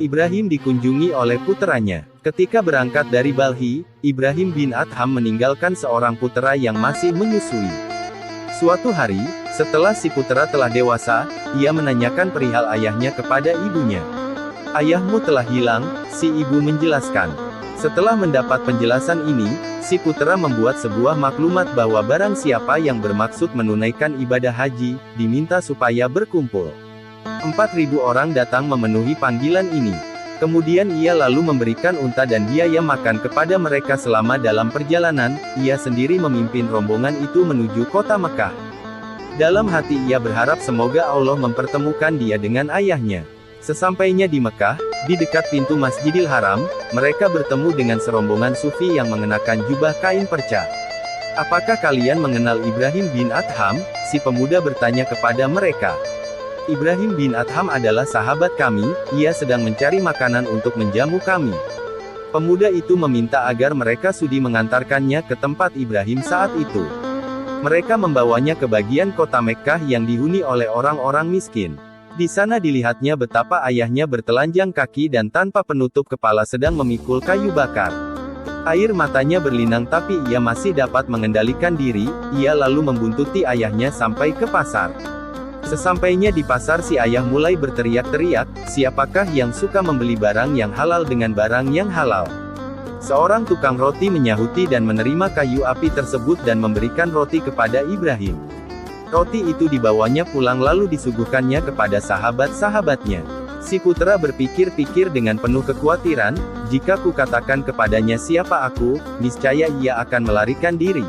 Ibrahim dikunjungi oleh puteranya. Ketika berangkat dari Balhi, Ibrahim bin Adham meninggalkan seorang putera yang masih menyusui. Suatu hari, setelah si putera telah dewasa, ia menanyakan perihal ayahnya kepada ibunya. "Ayahmu telah hilang," si ibu menjelaskan. Setelah mendapat penjelasan ini, si putera membuat sebuah maklumat bahwa barang siapa yang bermaksud menunaikan ibadah haji, diminta supaya berkumpul. 4.000 orang datang memenuhi panggilan ini. Kemudian ia lalu memberikan unta dan biaya makan kepada mereka selama dalam perjalanan, ia sendiri memimpin rombongan itu menuju kota Mekah. Dalam hati ia berharap semoga Allah mempertemukan dia dengan ayahnya. Sesampainya di Mekah, di dekat pintu Masjidil Haram, mereka bertemu dengan serombongan sufi yang mengenakan jubah kain perca. "Apakah kalian mengenal Ibrahim bin Adham?" si pemuda bertanya kepada mereka. "Ibrahim bin Adham adalah sahabat kami, ia sedang mencari makanan untuk menjamu kami." Pemuda itu meminta agar mereka sudi mengantarkannya ke tempat Ibrahim saat itu. Mereka membawanya ke bagian kota Mekkah yang dihuni oleh orang-orang miskin. Di sana dilihatnya betapa ayahnya bertelanjang kaki dan tanpa penutup kepala sedang memikul kayu bakar. Air matanya berlinang tapi ia masih dapat mengendalikan diri, ia lalu membuntuti ayahnya sampai ke pasar. Sesampainya di pasar si ayah mulai berteriak-teriak, "Siapakah yang suka membeli barang yang halal dengan barang yang halal?" Seorang tukang roti menyahuti dan menerima kayu api tersebut dan memberikan roti kepada Ibrahim. Roti itu dibawanya pulang lalu disuguhkannya kepada sahabat-sahabatnya. Si putera berpikir-pikir dengan penuh kekhawatiran, "Jika kukatakan kepadanya siapa aku, niscaya ia akan melarikan diri."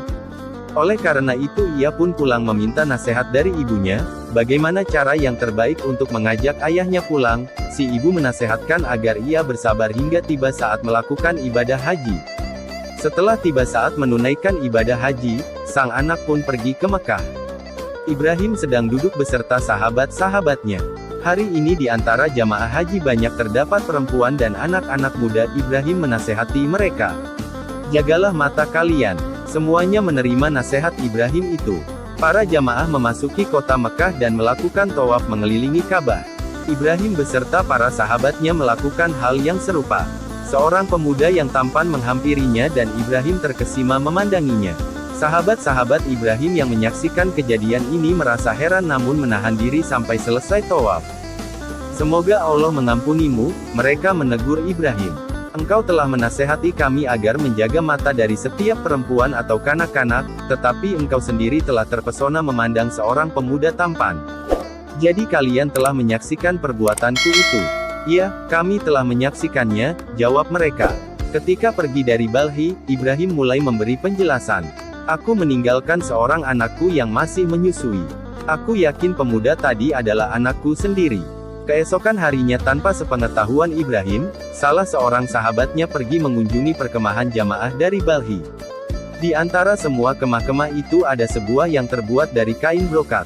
Oleh karena itu ia pun pulang meminta nasihat dari ibunya, bagaimana cara yang terbaik untuk mengajak ayahnya pulang. Si ibu menasehatkan agar ia bersabar hingga tiba saat melakukan ibadah haji. Setelah tiba saat menunaikan ibadah haji, sang anak pun pergi ke Mekah. Ibrahim sedang duduk beserta sahabat-sahabatnya. Hari ini di antara jamaah haji banyak terdapat perempuan dan anak-anak muda. Ibrahim menasehati mereka. "Jagalah mata kalian." Semuanya menerima nasihat Ibrahim itu. Para jamaah memasuki kota Mekah dan melakukan tawaf mengelilingi Ka'bah. Ibrahim beserta para sahabatnya melakukan hal yang serupa. Seorang pemuda yang tampan menghampirinya dan Ibrahim terkesima memandanginya. Sahabat-sahabat Ibrahim yang menyaksikan kejadian ini merasa heran namun menahan diri sampai selesai tawaf. "Semoga Allah mengampunimu," mereka menegur Ibrahim. "Engkau telah menasehati kami agar menjaga mata dari setiap perempuan atau kanak-kanak, tetapi engkau sendiri telah terpesona memandang seorang pemuda tampan. Jadi kalian telah menyaksikan perbuatanku itu?" "Ya, kami telah menyaksikannya," jawab mereka. Ketika pergi dari Balhi, Ibrahim mulai memberi penjelasan. "Aku meninggalkan seorang anakku yang masih menyusui. Aku yakin pemuda tadi adalah anakku sendiri." Keesokan harinya tanpa sepengetahuan Ibrahim, salah seorang sahabatnya pergi mengunjungi perkemahan jamaah dari Balhi. Di antara semua kemah-kemah itu ada sebuah yang terbuat dari kain brokat.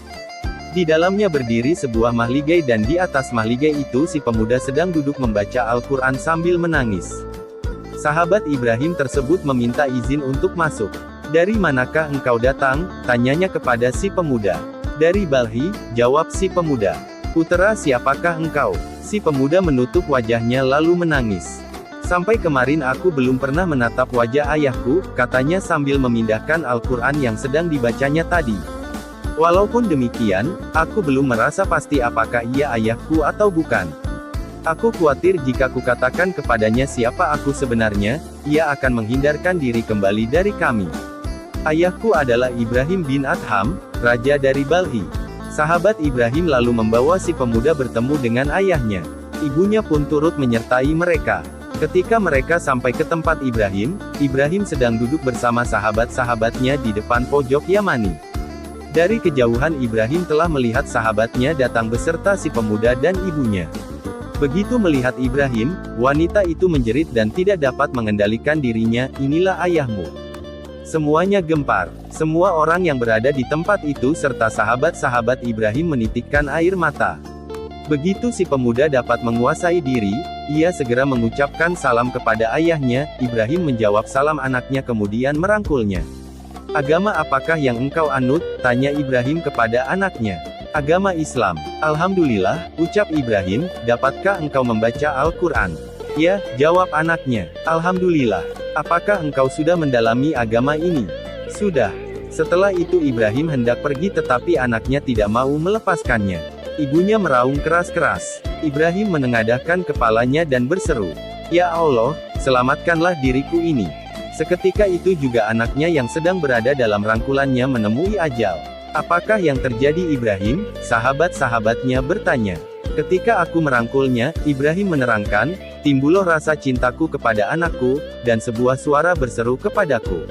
Di dalamnya berdiri sebuah mahligai dan di atas mahligai itu si pemuda sedang duduk membaca Al-Quran sambil menangis. Sahabat Ibrahim tersebut meminta izin untuk masuk. "Dari manakah engkau datang?" tanyanya kepada si pemuda. "Dari Balhi," jawab si pemuda. "Putera siapakah engkau?" Si pemuda menutup wajahnya lalu menangis. "Sampai kemarin aku belum pernah menatap wajah ayahku," katanya sambil memindahkan Al-Quran yang sedang dibacanya tadi. "Walaupun demikian, aku belum merasa pasti apakah ia ayahku atau bukan. Aku khawatir jika kukatakan kepadanya siapa aku sebenarnya, ia akan menghindarkan diri kembali dari kami. Ayahku adalah Ibrahim bin Adham, raja dari Balhi." Sahabat Ibrahim lalu membawa si pemuda bertemu dengan ayahnya. Ibunya pun turut menyertai mereka. Ketika mereka sampai ke tempat Ibrahim, Ibrahim sedang duduk bersama sahabat-sahabatnya di depan pojok Yamani. Dari kejauhan Ibrahim telah melihat sahabatnya datang beserta si pemuda dan ibunya. Begitu melihat Ibrahim, wanita itu menjerit dan tidak dapat mengendalikan dirinya, "Inilah ayahmu." Semuanya gempar. Semua orang yang berada di tempat itu serta sahabat-sahabat Ibrahim menitikkan air mata. Begitu si pemuda dapat menguasai diri, ia segera mengucapkan salam kepada ayahnya. Ibrahim menjawab salam anaknya kemudian merangkulnya. "Agama apakah yang engkau anut?" tanya Ibrahim kepada anaknya. Agama Islam. Alhamdulillah, ucap Ibrahim, dapatkah engkau membaca Al-Quran? Ya, jawab anaknya. Alhamdulillah. Apakah engkau sudah mendalami agama ini? Sudah. Setelah itu Ibrahim hendak pergi tetapi anaknya tidak mau melepaskannya. Ibunya meraung keras-keras. Ibrahim menengadahkan kepalanya dan berseru, "Ya Allah, selamatkanlah diriku ini." Seketika itu juga anaknya yang sedang berada dalam rangkulannya menemui ajal. "Apakah yang terjadi Ibrahim?" sahabat-sahabatnya bertanya. "Ketika aku merangkulnya," Ibrahim menerangkan, "timbullah rasa cintaku kepada anakku, dan sebuah suara berseru kepadaku.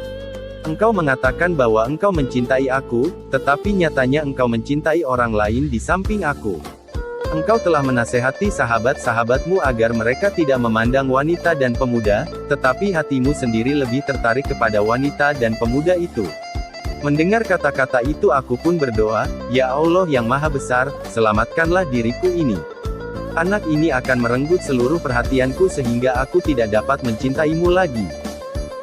Engkau mengatakan bahwa engkau mencintai aku, tetapi nyatanya engkau mencintai orang lain di samping aku. Engkau telah menasehati sahabat-sahabatmu agar mereka tidak memandang wanita dan pemuda, tetapi hatimu sendiri lebih tertarik kepada wanita dan pemuda itu." Mendengar kata-kata itu aku pun berdoa, "Ya Allah yang Maha Besar, selamatkanlah diriku ini. Anak ini akan merenggut seluruh perhatianku sehingga aku tidak dapat mencintaimu lagi.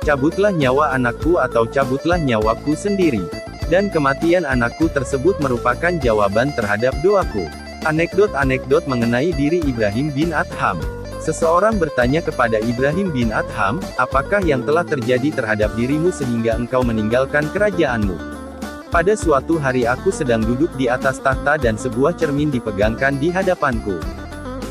Cabutlah nyawa anakku atau cabutlah nyawaku sendiri." Dan kematian anakku tersebut merupakan jawaban terhadap doaku. Anekdot-anekdot mengenai diri Ibrahim bin Adham. Seseorang bertanya kepada Ibrahim bin Adham, "Apakah yang telah terjadi terhadap dirimu sehingga engkau meninggalkan kerajaanmu?" "Pada suatu hari aku sedang duduk di atas tahta dan sebuah cermin dipegangkan di hadapanku.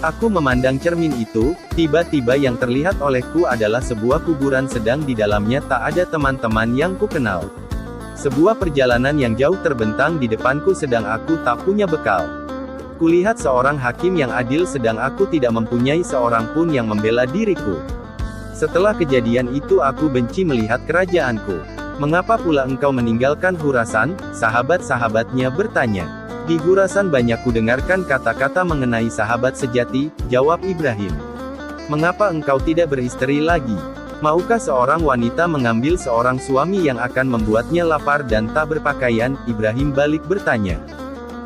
Aku memandang cermin itu, tiba-tiba yang terlihat olehku adalah sebuah kuburan sedang di dalamnya tak ada teman-teman yang kukenal. Sebuah perjalanan yang jauh terbentang di depanku sedang aku tak punya bekal. Kulihat seorang hakim yang adil sedang aku tidak mempunyai seorang pun yang membela diriku. Setelah kejadian itu aku benci melihat kerajaanku. Mengapa pula engkau meninggalkan Khurasan?" Sahabat-sahabatnya bertanya. "Di Khurasan banyak kudengarkan kata-kata mengenai sahabat sejati," jawab Ibrahim. "Mengapa engkau tidak beristri lagi? Maukah seorang wanita mengambil seorang suami yang akan membuatnya lapar dan tak berpakaian?" Ibrahim balik bertanya.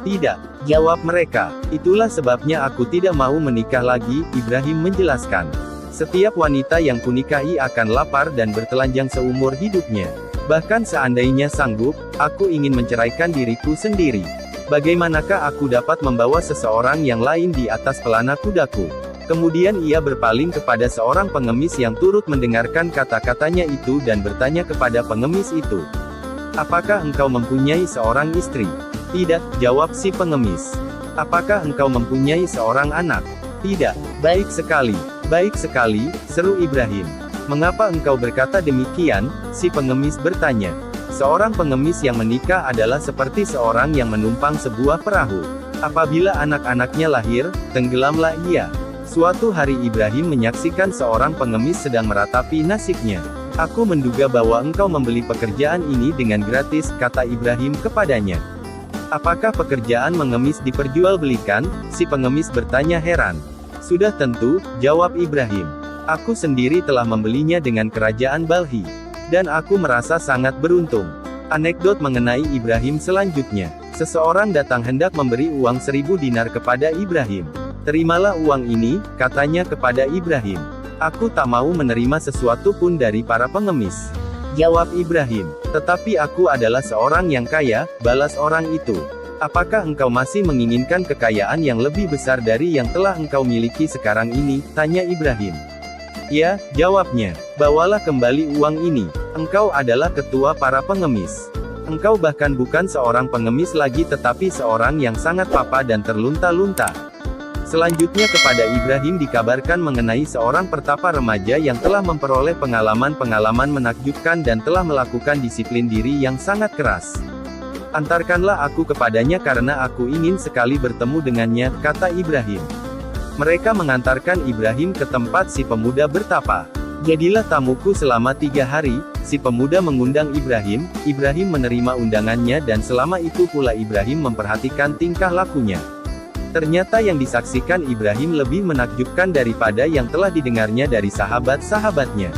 "Tidak," jawab mereka. "Itulah sebabnya aku tidak mau menikah lagi," Ibrahim menjelaskan. "Setiap wanita yang kunikahi akan lapar dan bertelanjang seumur hidupnya. Bahkan seandainya sanggup, aku ingin menceraikan diriku sendiri. Bagaimanakah aku dapat membawa seseorang yang lain di atas pelana kudaku?" Kemudian ia berpaling kepada seorang pengemis yang turut mendengarkan kata-katanya itu dan bertanya kepada pengemis itu, "Apakah engkau mempunyai seorang istri?" "Tidak," jawab si pengemis. "Apakah engkau mempunyai seorang anak?" "Tidak." "Baik sekali. Baik sekali," seru Ibrahim. "Mengapa engkau berkata demikian?" si pengemis bertanya. "Seorang pengemis yang menikah adalah seperti seorang yang menumpang sebuah perahu. Apabila anak-anaknya lahir, tenggelamlah ia." Suatu hari Ibrahim menyaksikan seorang pengemis sedang meratapi nasibnya. "Aku menduga bahwa engkau membeli pekerjaan ini dengan gratis," kata Ibrahim kepadanya. "Apakah pekerjaan mengemis diperjualbelikan?" si pengemis bertanya heran. "Sudah tentu," jawab Ibrahim. "Aku sendiri telah membelinya dengan kerajaan Balhi. Dan aku merasa sangat beruntung." Anekdot mengenai Ibrahim selanjutnya. Seseorang datang hendak memberi uang 1000 dinar kepada Ibrahim. "Terimalah uang ini," katanya kepada Ibrahim. "Aku tak mau menerima sesuatu pun dari para pengemis," jawab Ibrahim. "Tetapi aku adalah seorang yang kaya," balas orang itu. "Apakah engkau masih menginginkan kekayaan yang lebih besar dari yang telah engkau miliki sekarang ini?" tanya Ibrahim. "Ya," jawabnya. "Bawalah kembali uang ini. Engkau adalah ketua para pengemis. Engkau bahkan bukan seorang pengemis lagi tetapi seorang yang sangat papa dan terlunta-lunta." Selanjutnya kepada Ibrahim dikabarkan mengenai seorang pertapa remaja yang telah memperoleh pengalaman-pengalaman menakjubkan dan telah melakukan disiplin diri yang sangat keras. "Antarkanlah aku kepadanya karena aku ingin sekali bertemu dengannya," kata Ibrahim. Mereka mengantarkan Ibrahim ke tempat si pemuda bertapa. "Jadilah tamuku selama 3 hari," si pemuda mengundang Ibrahim. Ibrahim menerima undangannya dan selama itu pula Ibrahim memperhatikan tingkah lakunya. Ternyata yang disaksikan Ibrahim lebih menakjubkan daripada yang telah didengarnya dari sahabat-sahabatnya.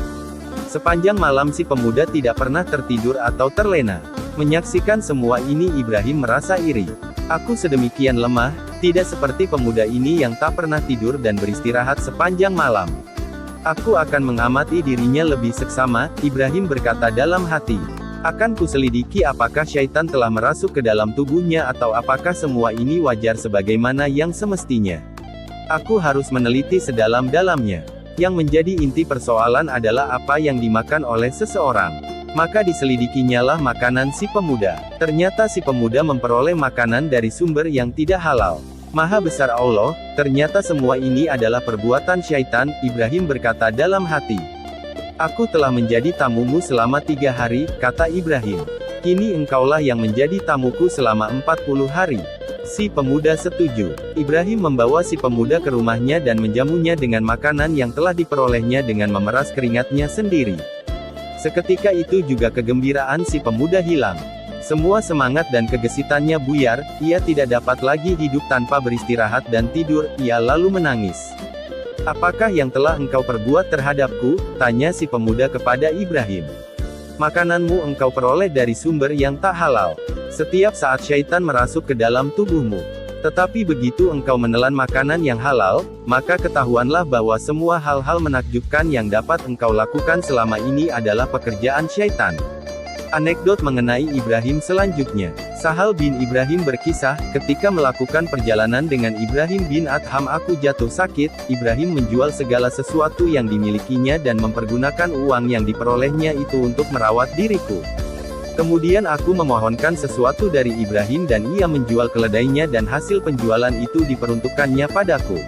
Sepanjang malam si pemuda tidak pernah tertidur atau terlena. Menyaksikan semua ini Ibrahim merasa iri. "Aku sedemikian lemah, tidak seperti pemuda ini yang tak pernah tidur dan beristirahat sepanjang malam. Aku akan mengamati dirinya lebih seksama," Ibrahim berkata dalam hati. Akan kuselidiki apakah syaitan telah merasuk ke dalam tubuhnya atau apakah semua ini wajar sebagaimana yang semestinya. Aku harus meneliti sedalam-dalamnya. Yang menjadi inti persoalan adalah apa yang dimakan oleh seseorang. Maka diselidikinyalah makanan si pemuda. Ternyata si pemuda memperoleh makanan dari sumber yang tidak halal. Maha besar Allah, ternyata semua ini adalah perbuatan syaitan, Ibrahim berkata dalam hati. Aku telah menjadi tamumu selama 3 hari, kata Ibrahim. Kini engkaulah yang menjadi tamuku selama 40 hari. Si pemuda setuju. Ibrahim membawa si pemuda ke rumahnya dan menjamunya dengan makanan yang telah diperolehnya dengan memeras keringatnya sendiri. Seketika itu juga kegembiraan si pemuda hilang. Semua semangat dan kegesitannya buyar, ia tidak dapat lagi hidup tanpa beristirahat dan tidur, ia lalu menangis. Apakah yang telah engkau perbuat terhadapku? Tanya si pemuda kepada Ibrahim. Makananmu engkau peroleh dari sumber yang tak halal. Setiap saat syaitan merasuk ke dalam tubuhmu. Tetapi begitu engkau menelan makanan yang halal, maka ketahuanlah bahwa semua hal-hal menakjubkan yang dapat engkau lakukan selama ini adalah pekerjaan syaitan. Anekdot mengenai Ibrahim selanjutnya. Sahal bin Ibrahim berkisah, ketika melakukan perjalanan dengan Ibrahim bin Adham aku jatuh sakit, Ibrahim menjual segala sesuatu yang dimilikinya dan mempergunakan uang yang diperolehnya itu untuk merawat diriku. Kemudian aku memohonkan sesuatu dari Ibrahim dan ia menjual keledainya dan hasil penjualan itu diperuntukkannya padaku.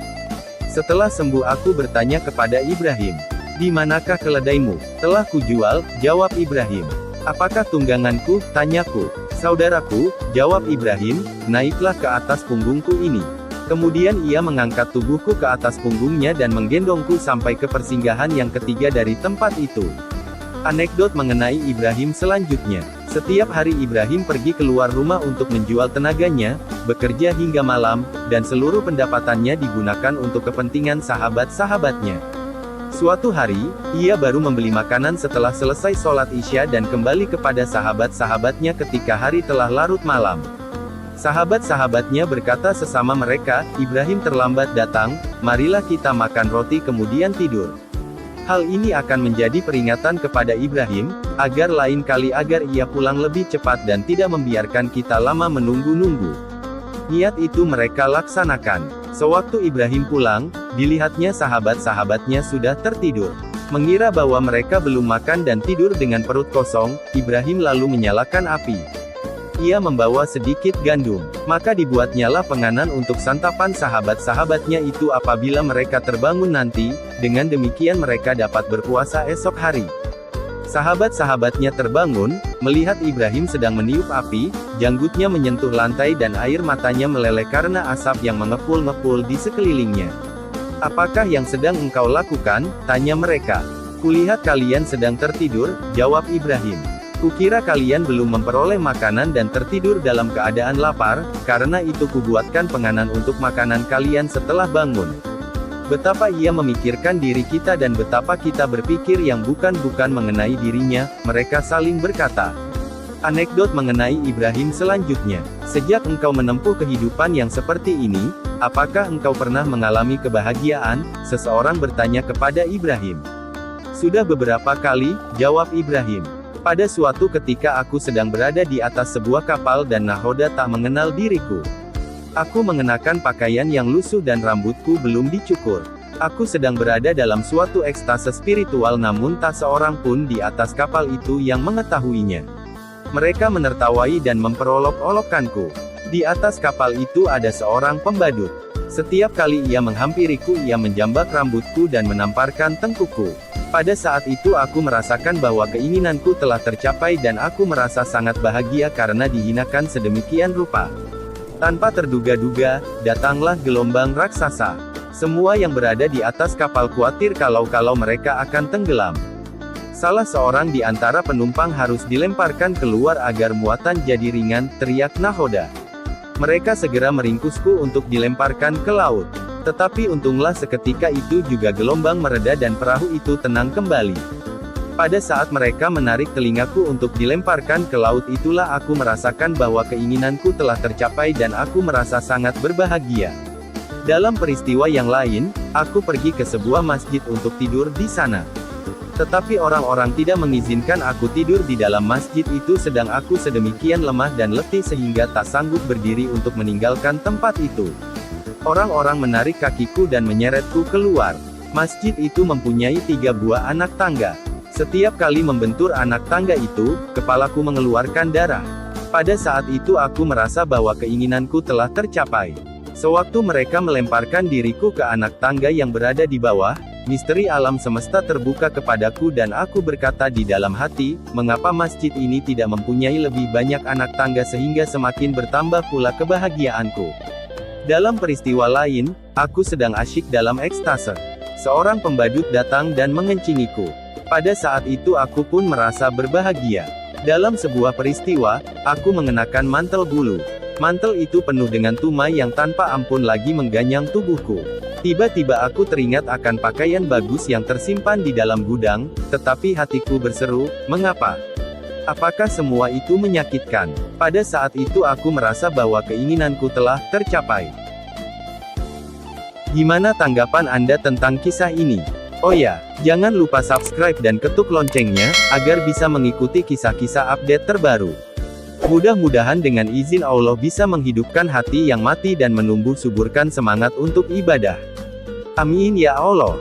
Setelah sembuh aku bertanya kepada Ibrahim, "Di manakah keledaimu?" "Telah kujual," jawab Ibrahim. "Apakah tungganganku?" tanyaku. "Saudaraku," jawab Ibrahim, "naiklah ke atas punggungku ini." Kemudian ia mengangkat tubuhku ke atas punggungnya dan menggendongku sampai ke persinggahan yang ketiga dari tempat itu. Anekdot mengenai Ibrahim selanjutnya. Setiap hari Ibrahim pergi keluar rumah untuk menjual tenaganya, bekerja hingga malam, dan seluruh pendapatannya digunakan untuk kepentingan sahabat-sahabatnya. Suatu hari, ia baru membeli makanan setelah selesai sholat Isya dan kembali kepada sahabat-sahabatnya ketika hari telah larut malam. Sahabat-sahabatnya berkata sesama mereka, "Ibrahim terlambat datang, marilah kita makan roti kemudian tidur." Hal ini akan menjadi peringatan kepada Ibrahim, agar lain kali agar ia pulang lebih cepat dan tidak membiarkan kita lama menunggu-nunggu. Niat itu mereka laksanakan. Sewaktu Ibrahim pulang, dilihatnya sahabat-sahabatnya sudah tertidur. Mengira bahwa mereka belum makan dan tidur dengan perut kosong, Ibrahim lalu menyalakan api. Ia membawa sedikit gandum, maka dibuatnyalah penganan untuk santapan sahabat-sahabatnya itu apabila mereka terbangun nanti, dengan demikian mereka dapat berpuasa esok hari. Sahabat-sahabatnya terbangun, melihat Ibrahim sedang meniup api, janggutnya menyentuh lantai dan air matanya meleleh karena asap yang mengepul-ngepul di sekelilingnya. "Apakah yang sedang engkau lakukan?" tanya mereka. "Kulihat kalian sedang tertidur," jawab Ibrahim. "Kukira kalian belum memperoleh makanan dan tertidur dalam keadaan lapar, karena itu kubuatkan penganan untuk makanan kalian setelah bangun." Betapa ia memikirkan diri kita dan betapa kita berpikir yang bukan-bukan mengenai dirinya, mereka saling berkata. Anekdot mengenai Ibrahim selanjutnya. Sejak engkau menempuh kehidupan yang seperti ini, apakah engkau pernah mengalami kebahagiaan? Seseorang bertanya kepada Ibrahim. "Sudah beberapa kali," jawab Ibrahim. "Pada suatu ketika aku sedang berada di atas sebuah kapal dan nahoda tak mengenal diriku. Aku mengenakan pakaian yang lusuh dan rambutku belum dicukur. Aku sedang berada dalam suatu ekstase spiritual namun tak seorang pun di atas kapal itu yang mengetahuinya. Mereka menertawai dan memperolok-olokkanku. Di atas kapal itu ada seorang pembadut. Setiap kali ia menghampiriku ia menjambak rambutku dan menamparkan tengkukku. Pada saat itu aku merasakan bahwa keinginanku telah tercapai dan aku merasa sangat bahagia karena dihinakan sedemikian rupa. Tanpa terduga-duga, datanglah gelombang raksasa. Semua yang berada di atas kapal khawatir kalau mereka akan tenggelam. Salah seorang di antara penumpang harus dilemparkan keluar agar muatan jadi ringan," teriak nahoda. Mereka segera meringkusku untuk dilemparkan ke laut. Tetapi untunglah seketika itu juga gelombang mereda dan perahu itu tenang kembali. Pada saat mereka menarik telingaku untuk dilemparkan ke laut itulah aku merasakan bahwa keinginanku telah tercapai dan aku merasa sangat berbahagia. Dalam peristiwa yang lain, aku pergi ke sebuah masjid untuk tidur di sana. Tetapi orang-orang tidak mengizinkan aku tidur di dalam masjid itu sedang aku sedemikian lemah dan letih sehingga tak sanggup berdiri untuk meninggalkan tempat itu. Orang-orang menarik kakiku dan menyeretku keluar. Masjid itu mempunyai 3 buah anak tangga. Setiap kali membentur anak tangga itu, kepalaku mengeluarkan darah. Pada saat itu aku merasa bahwa keinginanku telah tercapai. Sewaktu mereka melemparkan diriku ke anak tangga yang berada di bawah, misteri alam semesta terbuka kepadaku dan aku berkata di dalam hati, mengapa masjid ini tidak mempunyai lebih banyak anak tangga sehingga semakin bertambah pula kebahagiaanku. Dalam peristiwa lain, aku sedang asyik dalam ekstase. Seorang pembadut datang dan mengencingiku. Pada saat itu aku pun merasa berbahagia. Dalam sebuah peristiwa, aku mengenakan mantel bulu. Mantel itu penuh dengan tumai yang tanpa ampun lagi mengganyang tubuhku. Tiba-tiba aku teringat akan pakaian bagus yang tersimpan di dalam gudang, tetapi hatiku berseru, mengapa? Apakah semua itu menyakitkan? Pada saat itu aku merasa bahwa keinginanku telah tercapai. Gimana tanggapan Anda tentang kisah ini? Oh ya, jangan lupa subscribe dan ketuk loncengnya, agar bisa mengikuti kisah-kisah update terbaru. Mudah-mudahan dengan izin Allah bisa menghidupkan hati yang mati dan menumbuh suburkan semangat untuk ibadah. Amin ya Allah.